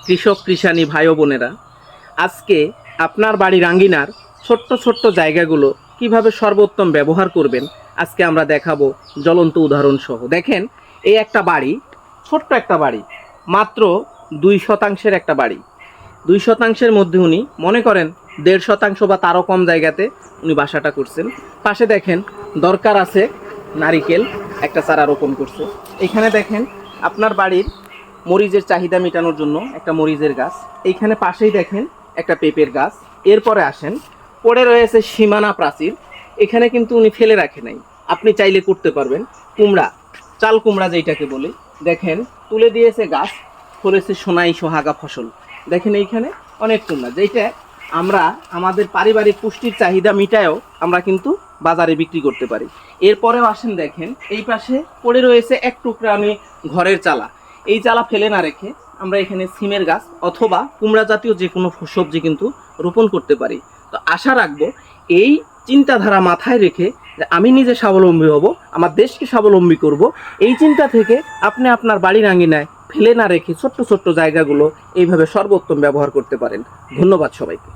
কৃষক কৃষানী ভাই ও বোনেরা, আজকে আপনার বাড়ির আঙ্গিনার ছোট্ট ছোট্ট জায়গাগুলো কিভাবে সর্বোত্তম ব্যবহার করবেন আজকে আমরা দেখাবো জ্বলন্ত উদাহরণ সহ। দেখেন, এই একটা বাড়ি, ছোট্ট একটা বাড়ি, মাত্র 2% একটা বাড়ি। 2%-এর মধ্যে উনি মনে করেন 1.5% বা তারও কম জায়গাতে উনি বাসাটা করছেন। পাশে দেখেন দরকার আছে নারিকেল একটা চারা রোপণ করছে। এখানে দেখেন আপনার বাড়ির মরিচের চাহিদা মেটানোর জন্য একটা মরিচের গাছ। এইখানে পাশেই দেখেন একটা পেঁপের গাছ। এরপরে আসেন, পড়ে রয়েছে সীমানা প্রাচীর। এখানে কিন্তু উনি ফেলে রাখে নাই, আপনি চাইলে করতে পারবেন। কুমড়া, চাল কুমড়া যেটাকে বলি, দেখেন তুলে দিয়েছে গাছ, ফলেছে সোনাই সোহাগা ফসল। দেখেন এইখানে অনেক কুমড়া, যেটা আমরা আমাদের পারিবারিক পুষ্টির চাহিদা মিটায়ও আমরা কিন্তু বাজারে বিক্রি করতে পারি। এরপরেও আসেন, দেখেন এই পাশে পড়ে রয়েছে এক টুকরা আমি ঘরের চালা। এই চালা ফেলে না রেখে আমরা এখানে সিমের গাছ অথবা কুমড়া জাতীয় যে কোনো সবজি কিন্তু রোপণ করতে পারি। তো আশা রাখবো এই চিন্তাধারা মাথায় রেখে যে আমি নিজে স্বাবলম্বী হব, আমার দেশকে স্বাবলম্বী করব, এই চিন্তা থেকে আপনি আপনার বাড়ির আঙ্গিনায় ফেলে না রেখে ছোট্ট ছোট্ট জায়গাগুলো এইভাবে সর্বোত্তম ব্যবহার করতে পারেন। ধন্যবাদ সবাইকে।